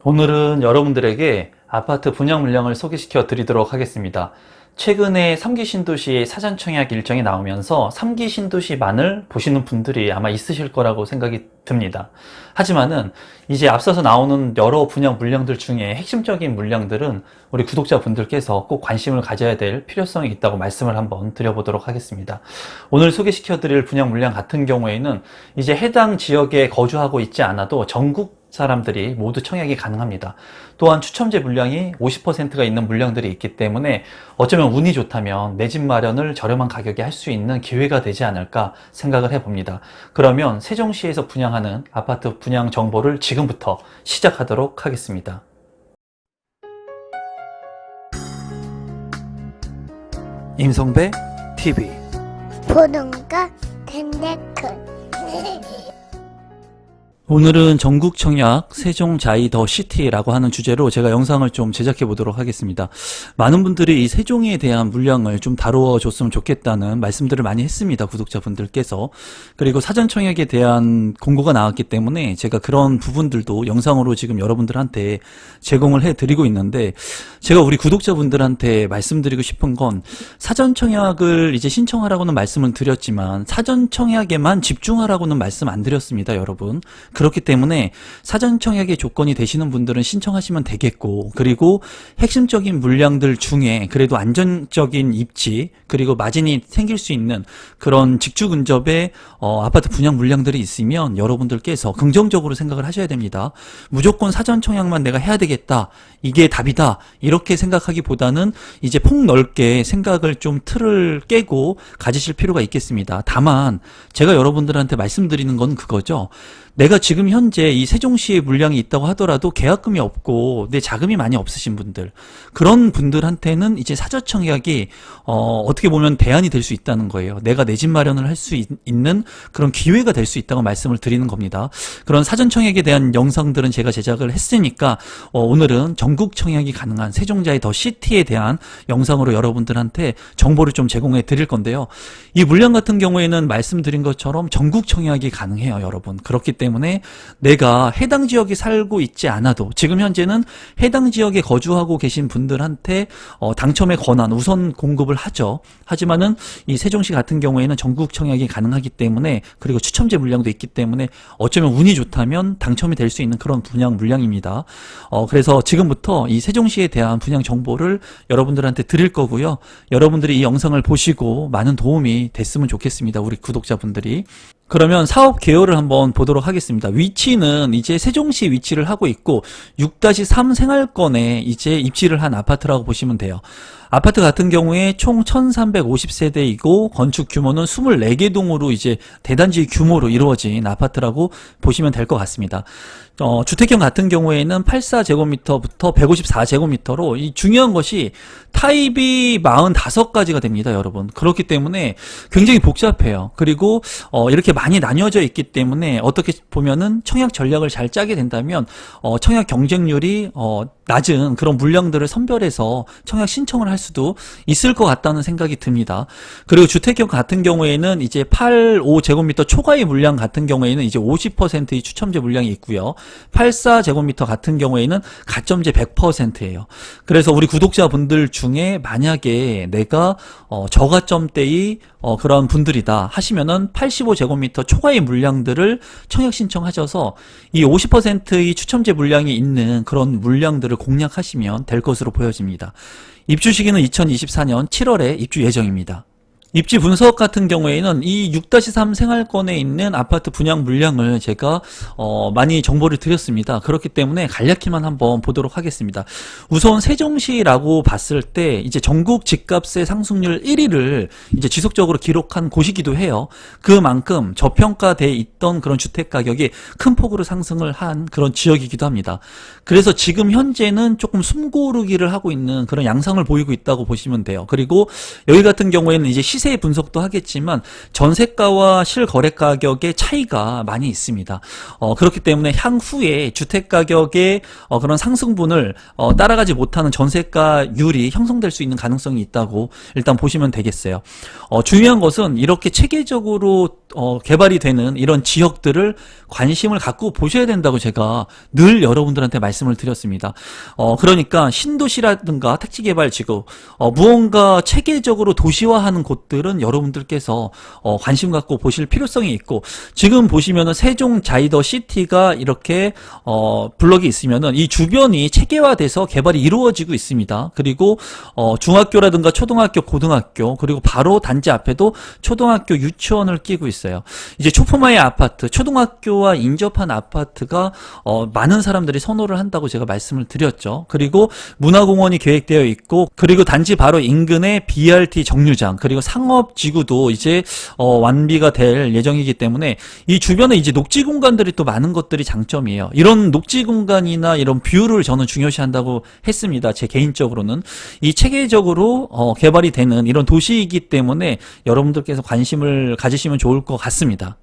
오늘은 여러분들에게 아파트 분양 물량을 소개시켜 드리도록 하겠습니다. 최근에 3기 신도시의 사전 청약 일정이 나오면서 3기 신도시만을 보시는 분들이 아마 있으실 거라고 생각이 듭니다. 하지만은 이제 앞서서 나오는 여러 분양 물량들 중에 핵심적인 물량들은 우리 구독자분들께서 꼭 관심을 가져야 될 필요성이 있다고 말씀을 한번 드려보도록 하겠습니다. 오늘 소개시켜 드릴 분양 물량 같은 경우에는 이제 해당 지역에 거주하고 있지 않아도 전국 사람들이 모두 청약이 가능합니다. 또한 추첨제 물량이 50%가 있는 물량들이 있기 때문에 어쩌면 운이 좋다면 내 집 마련을 저렴한 가격에 할 수 있는 기회가 되지 않을까 생각을 해봅니다. 그러면 세종시에서 분양하는 아파트 분양 정보를 지금부터 시작하도록 하겠습니다. 임성배 TV 보동과 덴데크 오늘은 전국 청약 세종 자이 더 시티라고 하는 주제로 제가 영상을 좀 제작해 보도록 하겠습니다. 많은 분들이 이 세종에 대한 물량을 좀 다루어 줬으면 좋겠다는 말씀들을 많이 했습니다. 구독자분들께서. 그리고 사전 청약에 대한 공고가 나왔기 때문에 제가 그런 부분들도 영상으로 지금 여러분들한테 제공을 해 드리고 있는데, 제가 우리 구독자분들한테 말씀드리고 싶은 건, 사전 청약을 이제 신청하라고는 말씀을 드렸지만 사전 청약에만 집중하라고는 말씀 안 드렸습니다, 여러분. 그렇기 때문에 사전 청약의 조건이 되시는 분들은 신청하시면 되겠고, 그리고 핵심적인 물량들 중에 그래도 안정적인 입지 그리고 마진이 생길 수 있는 그런 직주 근접의 아파트 분양 물량들이 있으면 여러분들께서 긍정적으로 생각을 하셔야 됩니다. 무조건 사전 청약만 내가 해야 되겠다, 이게 답이다, 이렇게 생각하기보다는 이제 폭넓게 생각을 좀 틀을 깨고 가지실 필요가 있겠습니다. 다만 제가 여러분들한테 말씀드리는 건 그거죠. 내가 지금 현재 이 세종시에 물량이 있다고 하더라도 계약금이 없고 내 자금이 많이 없으신 분들, 그런 분들한테는 이제 사전 청약이 어떻게 보면 대안이 될 수 있다는 거예요. 내가 내 집 마련을 할 수 있는 그런 기회가 될 수 있다고 말씀을 드리는 겁니다. 그런 사전 청약에 대한 영상들은 제가 제작을 했으니까 오늘은 전국 청약이 가능한 세종자의 더 시티에 대한 영상으로 여러분들한테 정보를 좀 제공해 드릴 건데요. 이 물량 같은 경우에는 말씀드린 것처럼 전국 청약이 가능해요, 여러분. 그렇기 때문에 내가 해당 지역에 살고 있지 않아도 지금 현재는 해당 지역에 거주하고 계신 분들한테 당첨의 권한 우선 공급을 하죠. 하지만은 이 세종시 같은 경우에는 전국 청약이 가능하기 때문에, 그리고 추첨제 물량도 있기 때문에 어쩌면 운이 좋다면 당첨이 될 수 있는 그런 분양 물량입니다. 그래서 지금부터 이 세종시에 대한 분양 정보를 여러분들한테 드릴 거고요. 여러분들이 이 영상을 보시고 많은 도움이 됐으면 좋겠습니다, 우리 구독자분들이. 그러면 사업 개요를 한번 보도록 하겠습니다. 위치는 이제 세종시 위치를 하고 있고 6-3 생활권에 이제 입지를 한 아파트라고 보시면 돼요. 아파트 같은 경우에 총 1350세대이고 건축 규모는 24개 동으로 이제 대단지 규모로 이루어진 아파트라고 보시면 될 것 같습니다. 주택형 같은 경우에는 84제곱미터부터 154제곱미터로 이 중요한 것이 타입이 45가지가 됩니다, 여러분. 그렇기 때문에 굉장히 복잡해요. 그리고 이렇게 많이 나뉘어져 있기 때문에 어떻게 보면은 청약 전략을 잘 짜게 된다면 청약 경쟁률이 낮은 그런 물량들을 선별해서 청약 신청을 할 수도 있을 것 같다는 생각이 듭니다. 그리고 주택형 같은 경우에는 이제 85제곱미터 초과의 물량 같은 경우에는 이제 50%의 추첨제 물량이 있고요. 84제곱미터 같은 경우에는 가점제 100%예요. 그래서 우리 구독자분들 중에 만약에 내가 저가점대의 그런 분들이다 하시면은 85제곱미터 초과의 물량들을 청약 신청하셔서 이 50%의 추첨제 물량이 있는 그런 물량들을 공략하시면 될 것으로 보여집니다. 입주 시기는 2024년 7월에 입주 예정입니다. 입지 분석 같은 경우에는 이 6-3 생활권에 있는 아파트 분양 물량을 제가 많이 정보를 드렸습니다. 그렇기 때문에 간략히만 한번 보도록 하겠습니다. 우선 세종시라고 봤을 때 이제 전국 집값의 상승률 1위를 이제 지속적으로 기록한 곳이기도 해요. 그만큼 저평가돼 있던 그런 주택 가격이 큰 폭으로 상승을 한 그런 지역이기도 합니다. 그래서 지금 현재는 조금 숨고르기를 하고 있는 그런 양상을 보이고 있다고 보시면 돼요. 그리고 여기 같은 경우에는 이제 시세 시세 분석도 하겠지만 전세가와 실거래 가격의 차이가 많이 있습니다. 그렇기 때문에 향후에 주택 가격의 그런 상승분을 따라가지 못하는 전세가율이 형성될 수 있는 가능성이 있다고 일단 보시면 되겠어요. 중요한 것은 이렇게 체계적으로 개발이 되는 이런 지역들을 관심을 갖고 보셔야 된다고 제가 늘 여러분들한테 말씀을 드렸습니다. 그러니까 신도시라든가 택지개발지구, 무언가 체계적으로 도시화하는 곳들은 여러분들께서 관심 갖고 보실 필요성이 있고, 지금 보시면은 세종 자이더 시티가 이렇게 블럭이 있으면은 이 주변이 체계화돼서 개발이 이루어지고 있습니다. 그리고 중학교라든가 초등학교, 고등학교, 그리고 바로 단지 앞에도 초등학교 유치원을 끼고 있어요. 이제 초포마의 아파트, 초등학교와 인접한 아파트가 많은 사람들이 선호를 한다고 제가 말씀을 드렸죠. 그리고 문화공원이 계획되어 있고, 그리고 단지 바로 인근에 BRT 정류장, 그리고 상업지구도 이제 완비가 될 예정이기 때문에 이 주변에 이제 녹지 공간들이 또 많은 것들이 장점이에요. 이런 녹지 공간이나 이런 뷰를 저는 중요시한다고 했습니다. 제 개인적으로는 이 체계적으로 개발이 되는 이런 도시이기 때문에 여러분들께서 관심을 가지시면 좋을 것 같습니다.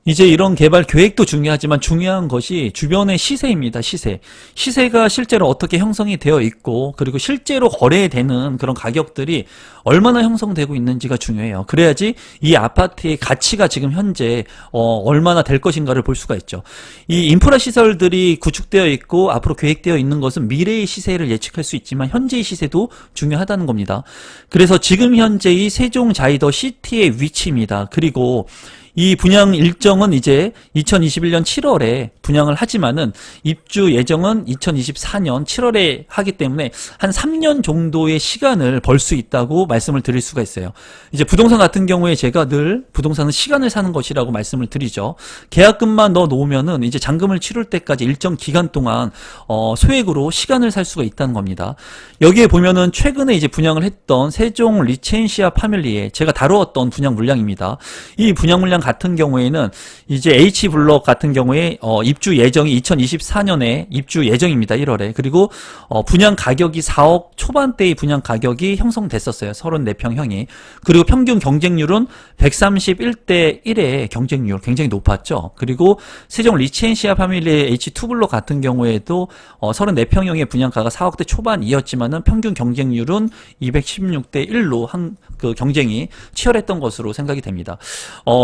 이제 이런 개발 계획도 중요하지만 중요한 것이 주변의 시세입니다. 시세가 실제로 어떻게 형성이 되어 있고, 그리고 실제로 거래되는 그런 가격들이 얼마나 형성되고 있는지가 중요해요. 그래야지 이 아파트의 가치가 지금 현재 얼마나 될 것인가를 볼 수가 있죠. 이 인프라 시설들이 구축되어 있고 앞으로 계획되어 있는 것은 미래의 시세를 예측할 수 있지만 현재의 시세도 중요하다는 겁니다. 그래서 지금 현재의 세종 자이더 시티의 위치입니다. 그리고 이 분양 일정은 이제 2021년 7월에 분양을 하지만은 입주 예정은 2024년 7월에 하기 때문에 한 3년 정도의 시간을 벌 수 있다고 말씀을 드릴 수가 있어요. 이제 부동산 같은 경우에 제가 늘 부동산은 시간을 사는 것이라고 말씀을 드리죠. 계약금만 넣어 놓으면은 이제 잔금을 치룰 때까지 일정 기간 동안 소액으로 시간을 살 수가 있다는 겁니다. 여기에 보면은 최근에 이제 분양을 했던 세종 리첸시아 파밀리에 제가 다루었던 분양 물량입니다. 이 분양 물량 같은 경우에는 이제 H블록 같은 경우에 입주 예정이 2024년에 입주 예정입니다. 1월에. 그리고 분양 가격이 4억 초반대의 분양 가격이 형성됐었어요. 34평형이. 그리고 평균 경쟁률은 131대 1의 경쟁률 굉장히 높았죠. 그리고 세종 리첸시아 파밀리의 H2블록 같은 경우에도 34평형의 분양가가 4억대 초반이었지만은 평균 경쟁률은 216대 1로 그 경쟁이 치열했던 것으로 생각이 됩니다.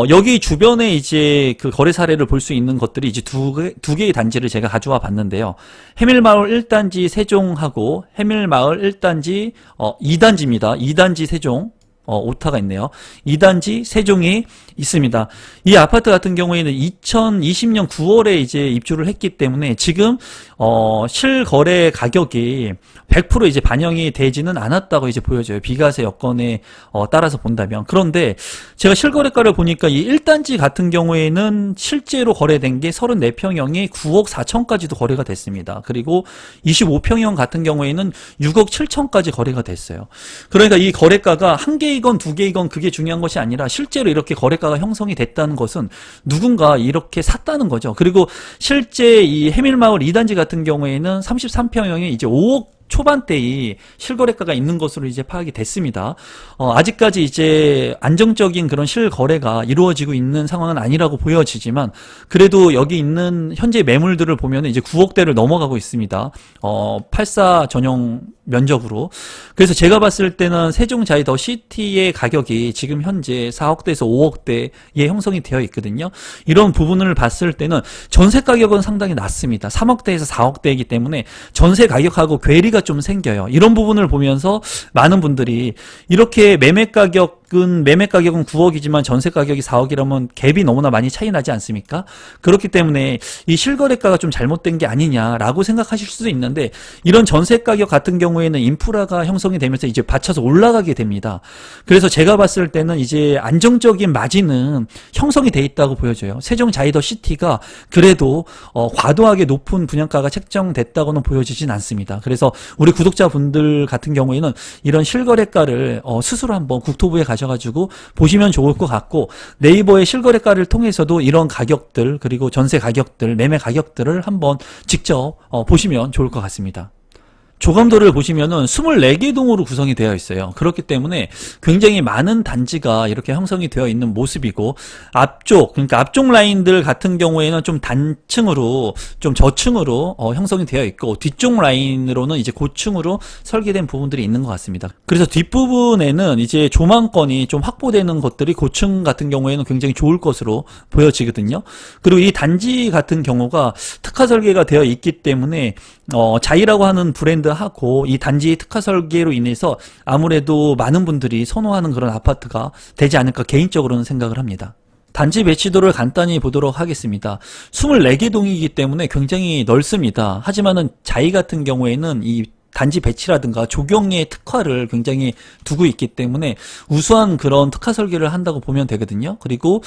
여기 주변에 이제 그 거래 사례를 볼 수 있는 것들이 이제 두 개의 단지를 제가 가져와 봤는데요. 해밀마을 1단지 세종하고 해밀마을 1단지 2단지입니다. 2단지 세종. 오타가 있네요. 2단지 세종이 있습니다. 이 아파트 같은 경우에는 2020년 9월에 이제 입주를 했기 때문에 지금 실거래 가격이 100% 이제 반영이 되지는 않았다고 이제 보여져요. 비과세 여건에 따라서 본다면. 그런데 제가 실거래가를 보니까 이 1단지 같은 경우에는 실제로 거래된 게 34평형이 9억 4천까지도 거래가 됐습니다. 그리고 25평형 같은 경우에는 6억 7천까지 거래가 됐어요. 그러니까 이 거래가가 한 개이건 두 개이건 그게 중요한 것이 아니라 실제로 이렇게 거래가가 형성이 됐다는 것은 누군가 이렇게 샀다는 거죠. 그리고 실제 이 해밀마을 2단지 같은 경우에는 33평형이 이제 5억 초반대의 실거래가가 있는 것으로 이제 파악이 됐습니다. 아직까지 이제 안정적인 그런 실거래가 이루어지고 있는 상황은 아니라고 보여지지만 그래도 여기 있는 현재 매물들을 보면 이제 9억대를 넘어가고 있습니다. 84 전용 면적으로. 그래서 제가 봤을 때는 세종 자이더 시티의 가격이 지금 현재 4억대에서 5억대에 형성이 되어 있거든요. 이런 부분을 봤을 때는 전세 가격은 상당히 낮습니다. 3억대에서 4억대이기 때문에 전세 가격하고 괴리가 좀 생겨요. 이런 부분을 보면서 많은 분들이 이렇게 매매 가격은 9억이지만 전세 가격이 4억이라면 갭이 너무나 많이 차이 나지 않습니까? 그렇기 때문에 이 실거래가가 좀 잘못된 게 아니냐라고 생각하실 수도 있는데 이런 전세 가격 같은 경우에는 인프라가 형성이 되면서 이제 받쳐서 올라가게 됩니다. 그래서 제가 봤을 때는 이제 안정적인 마진은 형성이 돼 있다고 보여져요. 세종 자이더 시티가 그래도 과도하게 높은 분양가가 책정됐다고는 보여지진 않습니다. 그래서 우리 구독자분들 같은 경우에는 이런 실거래가를 스스로 한번 국토부에 가셔가지고 보시면 좋을 것 같고 네이버의 실거래가를 통해서도 이런 가격들 그리고 전세 가격들 매매 가격들을 한번 직접 보시면 좋을 것 같습니다. 조감도를 보시면은 24개 동으로 구성이 되어 있어요. 그렇기 때문에 굉장히 많은 단지가 이렇게 형성이 되어 있는 모습이고, 앞쪽, 그러니까 앞쪽 라인들 같은 경우에는 좀 단층으로, 좀 저층으로 형성이 되어 있고, 뒤쪽 라인으로는 이제 고층으로 설계된 부분들이 있는 것 같습니다. 그래서 뒷부분에는 이제 조망권이 좀 확보되는 것들이 고층 같은 경우에는 굉장히 좋을 것으로 보여지거든요. 그리고 이 단지 같은 경우가 특화 설계가 되어 있기 때문에 자이라고 하는 브랜드하고 이 단지 특화 설계로 인해서 아무래도 많은 분들이 선호하는 그런 아파트가 되지 않을까 개인적으로는 생각을 합니다. 단지 배치도를 간단히 보도록 하겠습니다. 24개 동이기 때문에 굉장히 넓습니다. 하지만은 자이 같은 경우에는 이 단지 배치라든가 조경의 특화를 굉장히 두고 있기 때문에 우수한 그런 특화 설계를 한다고 보면 되거든요. 그리고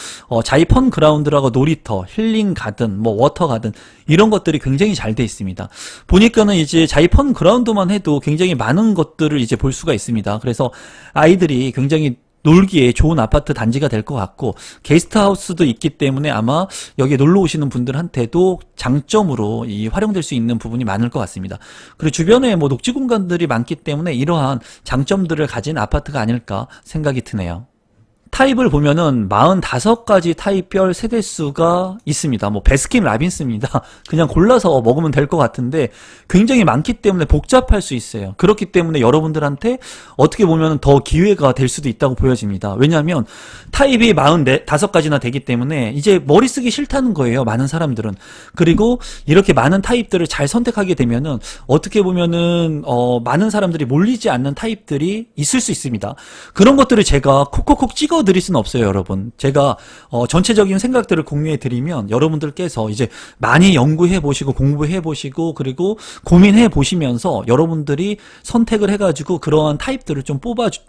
자이 펀 그라운드라고 놀이터, 힐링 가든, 뭐 워터 가든 이런 것들이 굉장히 잘 돼 있습니다. 보니까는 이제 자이 펀 그라운드만 해도 굉장히 많은 것들을 이제 볼 수가 있습니다. 그래서 아이들이 굉장히 놀기에 좋은 아파트 단지가 될 것 같고, 게스트하우스도 있기 때문에 아마 여기에 놀러 오시는 분들한테도 장점으로 활용될 수 있는 부분이 많을 것 같습니다. 그리고 주변에 뭐 녹지 공간들이 많기 때문에 이러한 장점들을 가진 아파트가 아닐까 생각이 드네요. 타입을 보면은 45가지 타입별 세대수가 있습니다. 뭐 베스킨 라빈스입니다. 그냥 골라서 먹으면 될 것 같은데 굉장히 많기 때문에 복잡할 수 있어요. 그렇기 때문에 여러분들한테 어떻게 보면 더 기회가 될 수도 있다고 보여집니다. 왜냐하면 타입이 45가지나 되기 때문에 이제 머리 쓰기 싫다는 거예요. 많은 사람들은. 그리고 이렇게 많은 타입들을 잘 선택하게 되면은 어떻게 보면은 많은 사람들이 몰리지 않는 타입들이 있을 수 있습니다. 그런 것들을 제가 콕콕콕 찍어 드릴 수는 없어요, 여러분. 제가 전체적인 생각들을 공유해 드리면 여러분들께서 이제 많이 연구해 보시고 공부해 보시고 그리고 고민해 보시면서 여러분들이 선택을 해가지고 그러한 타입들을 좀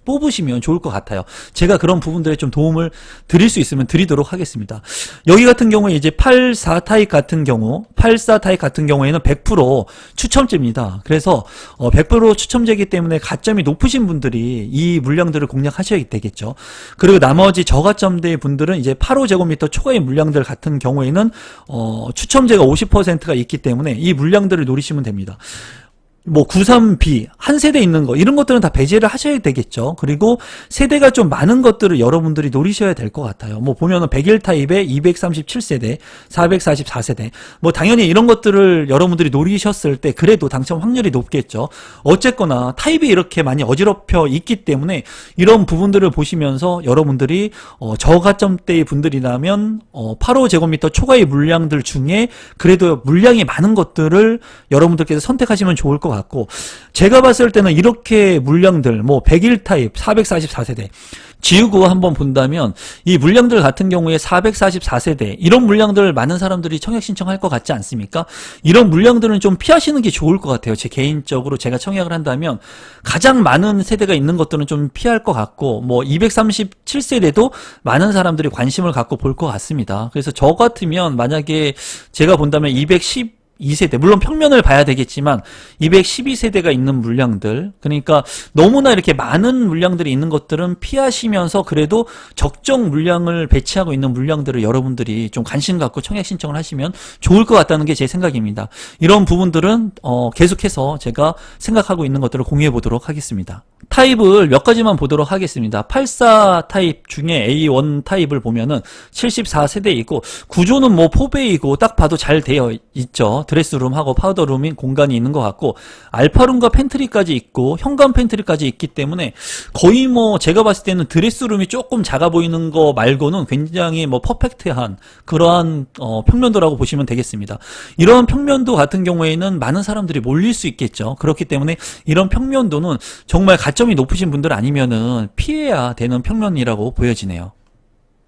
뽑으시면 좋을 것 같아요. 제가 그런 부분들에 좀 도움을 드릴 수 있으면 드리도록 하겠습니다. 여기 같은 경우에 이제 84 타입 같은 경우에는 100% 추첨제입니다. 그래서 100% 추첨제이기 때문에 가점이 높으신 분들이 이 물량들을 공략하셔야 되겠죠. 그리고 나머지 저가점대 분들은 이제 8호제곱미터 초과의 물량들 같은 경우에는 추첨제가 50%가 있기 때문에 이 물량들을 노리시면 됩니다. 뭐 93B 한 세대 있는 거 이런 것들은 다 배제를 하셔야 되겠죠. 그리고 세대가 좀 많은 것들을 여러분들이 노리셔야 될 것 같아요. 뭐 보면은 101 타입에 237세대, 444세대 뭐 당연히 이런 것들을 여러분들이 노리셨을 때 그래도 당첨 확률이 높겠죠. 어쨌거나 타입이 이렇게 많이 어지럽혀 있기 때문에 이런 부분들을 보시면서 여러분들이 저가점대의 분들이라면 85제곱미터 초과의 물량들 중에 그래도 물량이 많은 것들을 여러분들께서 선택하시면 좋을 것 같고, 제가 봤을 때는 이렇게 물량들 뭐 101 타입 444세대 지우고 한번 본다면 이 물량들 같은 경우에 444세대 이런 물량들 많은 사람들이 청약 신청할 것 같지 않습니까? 이런 물량들은 좀 피하시는 게 좋을 것 같아요. 제 개인적으로 제가 청약을 한다면 가장 많은 세대가 있는 것들은 좀 피할 것 같고, 뭐 237세대도 많은 사람들이 관심을 갖고 볼 것 같습니다. 그래서 저 같으면 만약에 제가 본다면 212세대, 물론 평면을 봐야 되겠지만 212세대가 있는 물량들, 그러니까 너무나 이렇게 많은 물량들이 있는 것들은 피하시면서 그래도 적정 물량을 배치하고 있는 물량들을 여러분들이 좀 관심 갖고 청약 신청을 하시면 좋을 것 같다는 게 제 생각입니다. 이런 부분들은 계속해서 제가 생각하고 있는 것들을 공유해 보도록 하겠습니다. 타입을 몇 가지만 보도록 하겠습니다. 84 타입 중에 A1 타입을 보면은 74세대 있고, 구조는 뭐 4베이고 딱 봐도 잘 되어 있죠. 드레스룸하고 파우더룸인 공간이 있는 것 같고, 알파룸과 팬트리까지 있고 현관 팬트리까지 있기 때문에 거의 뭐 제가 봤을 때는 드레스룸이 조금 작아 보이는 거 말고는 굉장히 뭐 퍼펙트한 그러한 평면도라고 보시면 되겠습니다. 이런 평면도 같은 경우에는 많은 사람들이 몰릴 수 있겠죠. 그렇기 때문에 이런 평면도는 정말 가점이 높으신 분들 아니면은 피해야 되는 평면이라고 보여지네요.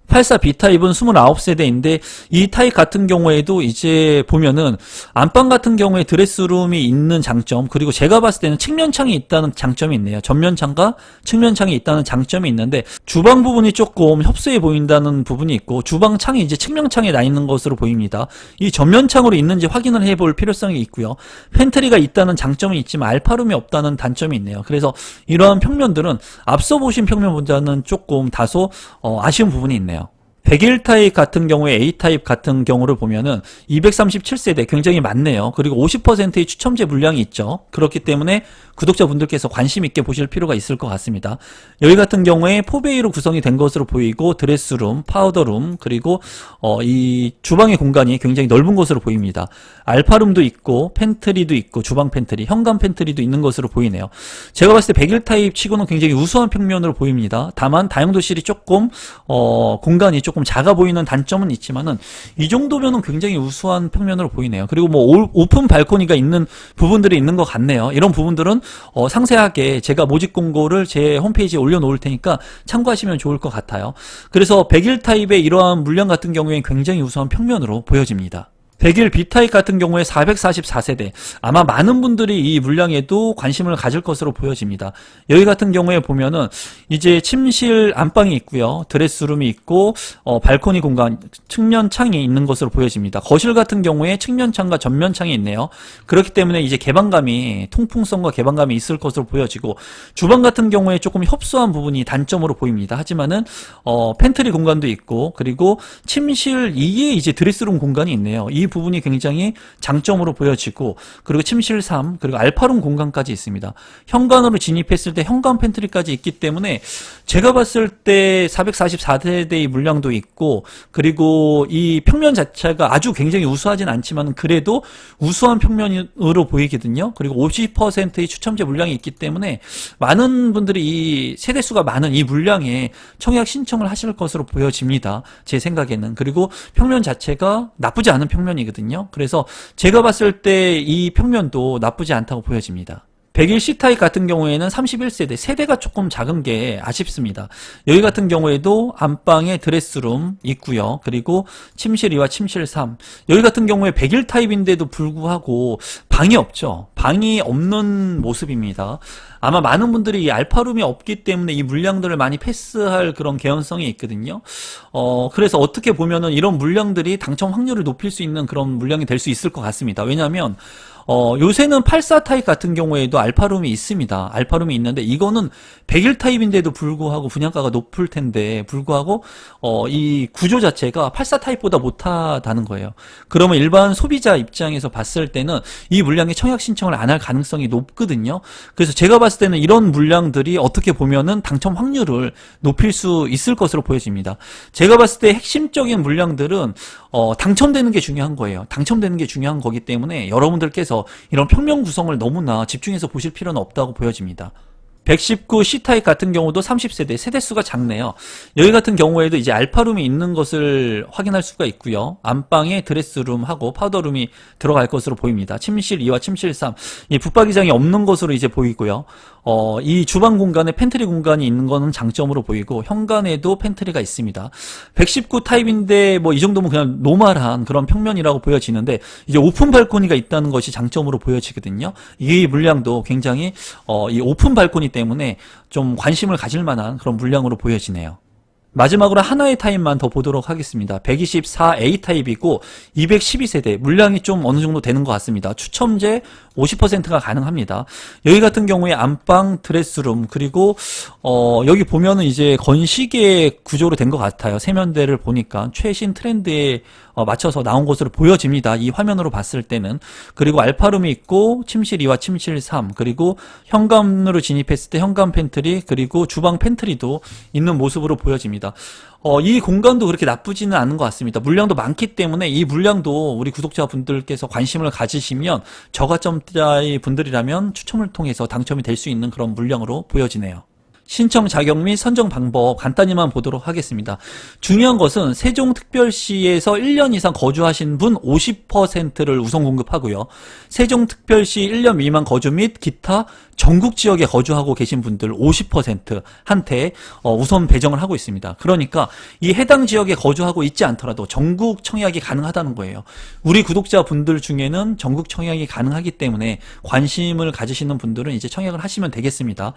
84B 타입은 29세대인데 이 타입 같은 경우에도 이제 보면은 안방 같은 경우에 드레스룸이 있는 장점, 그리고 제가 봤을 때는 측면창이 있다는 장점이 있네요. 전면창과 측면창이 있다는 장점이 있는데 주방 부분이 조금 협소해 보인다는 부분이 있고, 주방 창이 이제 측면창에 나 있는 것으로 보입니다. 이 전면창으로 있는지 확인을 해볼 필요성이 있고요. 팬트리가 있다는 장점이 있지만 알파룸이 없다는 단점이 있네요. 그래서 이러한 평면들은 앞서 보신 평면보다는 조금 다소 아쉬운 부분이 있네요. 101 타입 같은 경우에 A 타입 같은 경우를 보면은 237세대 굉장히 많네요. 그리고 50%의 추첨제 물량이 있죠. 그렇기 때문에 구독자분들께서 관심 있게 보실 필요가 있을 것 같습니다. 여기 같은 경우에 4베이로 구성이 된 것으로 보이고 드레스룸, 파우더룸, 그리고 이 주방의 공간이 굉장히 넓은 것으로 보입니다. 알파룸도 있고 팬트리도 있고 주방 팬트리, 현관 팬트리도 있는 것으로 보이네요. 제가 봤을 때 101 타입 치고는 굉장히 우수한 평면으로 보입니다. 다만 다용도실이 조금 공간이 조금 작아 보이는 단점은 있지만은 이 정도면은 굉장히 우수한 평면으로 보이네요. 그리고 뭐 오픈 발코니가 있는 부분들이 있는 것 같네요. 이런 부분들은 상세하게 제가 모집 공고를 제 홈페이지에 올려놓을 테니까 참고하시면 좋을 것 같아요. 그래서 101 타입의 이러한 물량 같은 경우에는 굉장히 우수한 평면으로 보여집니다. 101 B타입 같은 경우에 444세대, 아마 많은 분들이 이 물량에도 관심을 가질 것으로 보여집니다. 여기 같은 경우에 보면은 이제 침실 안방이 있고요, 드레스룸이 있고 발코니 공간, 측면 창이 있는 것으로 보여집니다. 거실 같은 경우에 측면 창과 전면 창이 있네요. 그렇기 때문에 이제 개방감이, 통풍성과 개방감이 있을 것으로 보여지고, 주방 같은 경우에 조금 협소한 부분이 단점으로 보입니다. 하지만은 팬트리 공간도 있고, 그리고 침실 2에 이제 드레스룸 공간이 있네요. 이 부분이 굉장히 장점으로 보여지고, 그리고 침실 3, 그리고 알파룸 공간까지 있습니다. 현관으로 진입했을 때 현관 팬트리까지 있기 때문에 제가 봤을 때 444세대의 물량도 있고, 그리고 이 평면 자체가 아주 굉장히 우수하진 않지만 그래도 우수한 평면으로 보이거든요. 그리고 50%의 추첨제 물량이 있기 때문에 많은 분들이 이 세대수가 많은 이 물량에 청약 신청을 하실 것으로 보여집니다. 제 생각에는. 그리고 평면 자체가 나쁘지 않은 평면이거든요. 그래서 제가 봤을 때 이 평면도 나쁘지 않다고 보여집니다. 101 C타입 같은 경우에는 31세대, 세대가 조금 작은 게 아쉽습니다. 여기 같은 경우에도 안방에 드레스룸 있고요. 그리고 침실 2와 침실 3. 여기 같은 경우에 101 타입인데도 불구하고 방이 없죠. 방이 없는 모습입니다. 아마 많은 분들이 이 알파룸이 없기 때문에 이 물량들을 많이 패스할 그런 개연성이 있거든요. 그래서 어떻게 보면은 이런 물량들이 당첨 확률을 높일 수 있는 그런 물량이 될 수 있을 것 같습니다. 왜냐하면 요새는 84 타입 같은 경우에도 알파룸이 있습니다. 알파룸이 있는데 이거는 101 타입인데도 불구하고 분양가가 높을 텐데 불구하고 이 구조 자체가 84 타입보다 못하다는 거예요. 그러면 일반 소비자 입장에서 봤을 때는 이 물량에 청약 신청을 안 할 가능성이 높거든요. 그래서 제가 봤을 때는 이런 물량들이 어떻게 보면은 당첨 확률을 높일 수 있을 것으로 보여집니다. 제가 봤을 때 핵심적인 물량들은 당첨되는 게 중요한 거예요. 당첨되는 게 중요한 거기 때문에 여러분들께서 이런 평면 구성을 너무나 집중해서 보실 필요는 없다고 보여집니다. 119 C타입 같은 경우도 30세대, 세대수가 작네요. 여기 같은 경우에도 이제 알파룸이 있는 것을 확인할 수가 있고요. 안방에 드레스룸하고 파우더룸이 들어갈 것으로 보입니다. 침실 2와 침실 3, 이 붙박이장이 없는 것으로 이제 보이고요. 이 주방 공간에 팬트리 공간이 있는 거는 장점으로 보이고, 현관에도 팬트리가 있습니다. 119 타입인데 뭐 이 정도면 그냥 노멀한 그런 평면이라고 보여지는데, 이제 오픈 발코니가 있다는 것이 장점으로 보여지거든요. 이 물량도 굉장히 이 오픈 발코니 때문에 좀 관심을 가질 만한 그런 물량으로 보여지네요. 마지막으로 하나의 타입만 더 보도록 하겠습니다. 124A 타입이고 212세대, 물량이 좀 어느 정도 되는 것 같습니다. 추첨제 50%가 가능합니다. 여기 같은 경우에 안방, 드레스룸, 그리고 여기 보면은 이제 건식의 구조로 된 것 같아요. 세면대를 보니까 최신 트렌드에 맞춰서 나온 것으로 보여집니다. 이 화면으로 봤을 때는. 그리고 알파룸이 있고 침실 2와 침실 3, 그리고 현관으로 진입했을 때 현관 팬트리, 그리고 주방 팬트리도 있는 모습으로 보여집니다. 이 공간도 그렇게 나쁘지는 않은 것 같습니다. 물량도 많기 때문에 이 물량도 우리 구독자분들께서 관심을 가지시면 저가점자의 분들이라면 추첨을 통해서 당첨이 될 수 있는 그런 물량으로 보여지네요. 신청 자격 및 선정 방법 간단히만 보도록 하겠습니다. 중요한 것은 세종특별시에서 1년 이상 거주하신 분 50%를 우선 공급하고요. 세종특별시 1년 미만 거주 및 기타 전국 지역에 거주하고 계신 분들 50%한테 우선 배정을 하고 있습니다. 그러니까 이 해당 지역에 거주하고 있지 않더라도 전국 청약이 가능하다는 거예요. 우리 구독자분들 중에는 전국 청약이 가능하기 때문에 관심을 가지시는 분들은 이제 청약을 하시면 되겠습니다.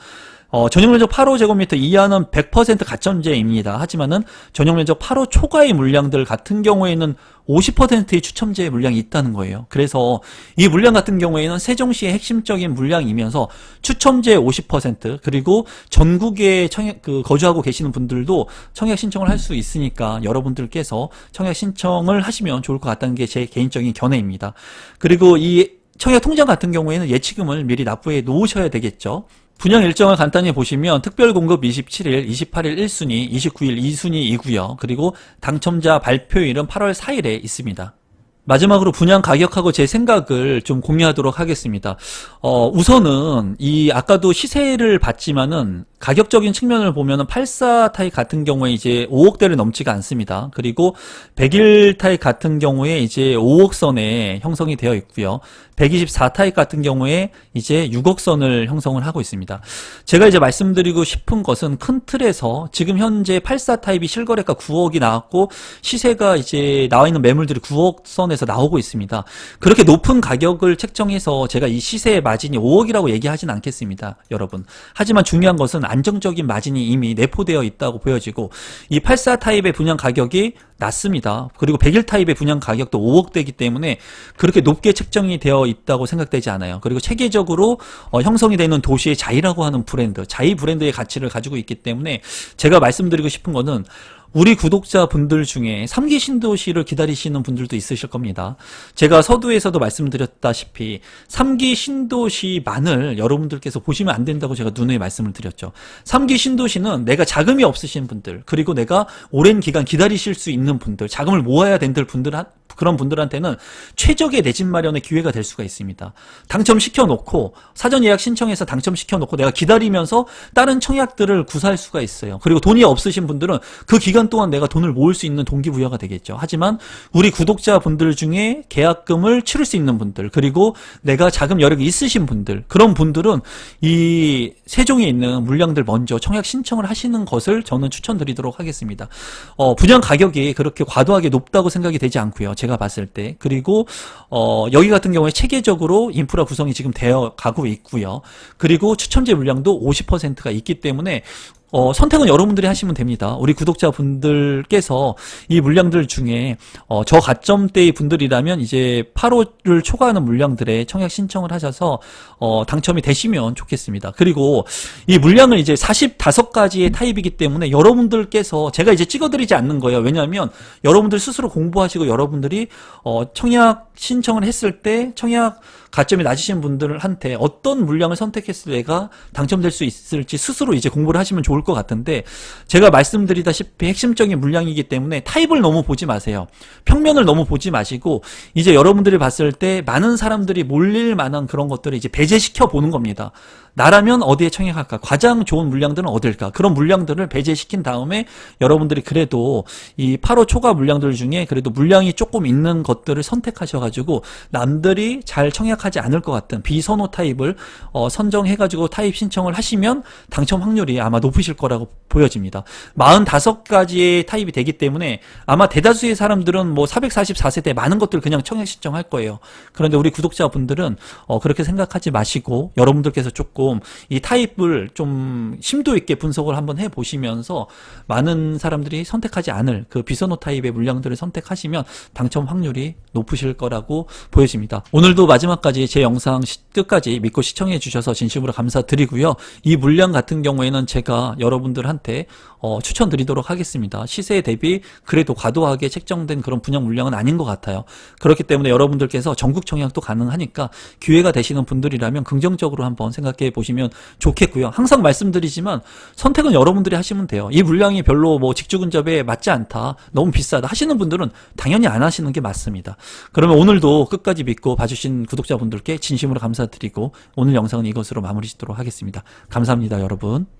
전형 면접 8호 이하는 100% 가점제입니다. 하지만은 전용 면적 8호 초과의 물량들 같은 경우에는 50%의 추첨제의 물량이 있다는 거예요. 그래서 이 물량 같은 경우에는 세종시의 핵심적인 물량이면서 추첨제 50% 그리고 전국에 거주하고 계시는 분들도 청약 신청을 할 수 있으니까 여러분들께서 청약 신청을 하시면 좋을 것 같다는 게 제 개인적인 견해입니다. 그리고 이 청약 통장 같은 경우에는 예치금을 미리 납부해 놓으셔야 되겠죠. 분양 일정을 간단히 보시면 특별공급 27일, 28일 1순위, 29일 2순위이고요. 그리고 당첨자 발표일은 8월 4일에 있습니다. 마지막으로 분양 가격하고 제 생각을 좀 공유하도록 하겠습니다. 우선은 아까도 시세를 봤지만은 가격적인 측면을 보면은 84 타입 같은 경우에 이제 5억대를 넘지가 않습니다. 그리고 101 타입 같은 경우에 이제 5억 선에 형성이 되어 있고요. 124 타입 같은 경우에 이제 6억 선을 형성을 하고 있습니다. 제가 이제 말씀드리고 싶은 것은 큰 틀에서 지금 현재 84 타입이 실거래가 9억이 나왔고 시세가 이제 나와 있는 매물들이 9억 선에서 나오고 있습니다. 그렇게 높은 가격을 책정해서 제가 이 시세의 마진이 5억이라고 얘기하진 않겠습니다, 여러분. 하지만 중요한 것은 안정적인 마진이 이미 내포되어 있다고 보여지고 이 84 타입의 분양 가격이 낮습니다. 그리고 101 타입의 분양 가격도 5억대이기 때문에 그렇게 높게 책정이 되어 있다고 생각되지 않아요. 그리고 체계적으로 형성이 되는 도시의 자이라고 하는 브랜드, 자이 브랜드의 가치를 가지고 있기 때문에 제가 말씀드리고 싶은 거는 우리 구독자분들 중에 3기 신도시를 기다리시는 분들도 있으실 겁니다. 제가 서두에서도 말씀드렸다시피 3기 신도시만을 여러분들께서 보시면 안 된다고 제가 누누이 말씀을 드렸죠. 3기 신도시는 내가 자금이 없으신 분들, 그리고 내가 오랜 기간 기다리실 수 있는 분들, 자금을 모아야 된들 그런 분들한테는 최적의 내 집 마련의 기회가 될 수가 있습니다. 당첨시켜놓고 사전 예약 신청해서 당첨시켜놓고 내가 기다리면서 다른 청약들을 구사할 수가 있어요. 그리고 돈이 없으신 분들은 그 기간 동안 내가 돈을 모을 수 있는 동기부여가 되겠죠. 하지만 우리 구독자분들 중에 계약금을 치를 수 있는 분들, 그리고 내가 자금 여력이 있으신 분들, 그런 분들은 이 세종에 있는 물량들 먼저 청약 신청을 하시는 것을 저는 추천드리도록 하겠습니다. 분양 가격이 그렇게 과도하게 높다고 생각이 되지 않고요. 제가 봤을 때. 그리고 여기 같은 경우에 체계적으로 인프라 구성이 지금 되어 가고 있고요. 그리고 추첨제 물량도 50%가 있기 때문에 선택은 여러분들이 하시면 됩니다. 우리 구독자분들께서 이 물량들 중에 저가점대의 분들이라면 이제 8호를 초과하는 물량들에 청약 신청을 하셔서 당첨이 되시면 좋겠습니다. 그리고 이 물량을 이제 45가지의 타입이기 때문에 여러분들께서 제가 이제 찍어드리지 않는 거예요. 왜냐하면 여러분들 스스로 공부하시고 여러분들이 청약 신청을 했을 때 청약 가점이 낮으신 분들한테 어떤 물량을 선택했을 때가 당첨될 수 있을지 스스로 이제 공부를 하시면 좋을 것 같은데, 제가 말씀드리다시피 핵심적인 물량이기 때문에 타입을 너무 보지 마세요. 평면을 너무 보지 마시고 이제 여러분들이 봤을 때 많은 사람들이 몰릴 만한 그런 것들을 이제 배제시켜 보는 겁니다. 나라면 어디에 청약할까? 가장 좋은 물량들은 어딜까? 그런 물량들을 배제시킨 다음에 여러분들이 그래도 이 8호 초과 물량들 중에 그래도 물량이 조금 있는 것들을 선택하셔가지고 남들이 잘 청약하지 않을 것 같은 비선호 타입을 선정해가지고 타입 신청을 하시면 당첨 확률이 아마 높으실 거라고 보여집니다. 45가지의 타입이 되기 때문에 아마 대다수의 사람들은 뭐 444세대 많은 것들 그냥 청약 신청할 거예요. 그런데 우리 구독자분들은 그렇게 생각하지 마시고 여러분들께서 조금 이 타입을 좀 심도 있게 분석을 한번 해보시면서 많은 사람들이 선택하지 않을 그 비선호 타입의 물량들을 선택하시면 당첨 확률이 높으실 거라고 보여집니다. 오늘도 마지막까지 제 영상 끝까지 믿고 시청해 주셔서 진심으로 감사드리고요. 이 물량 같은 경우에는 제가 여러분들한테 추천드리도록 하겠습니다. 시세 대비 그래도 과도하게 책정된 그런 분양 물량은 아닌 것 같아요. 그렇기 때문에 여러분들께서 전국 청약도 가능하니까 기회가 되시는 분들이라면 긍정적으로 한번 생각해 보시면 좋겠고요. 항상 말씀드리지만 선택은 여러분들이 하시면 돼요. 이 물량이 별로 뭐 직주근접에 맞지 않다, 너무 비싸다 하시는 분들은 당연히 안 하시는 게 맞습니다. 그러면 오늘도 끝까지 믿고 봐주신 구독자분들께 진심으로 감사드리고 오늘 영상은 이것으로 마무리 짓도록 하겠습니다. 감사합니다, 여러분.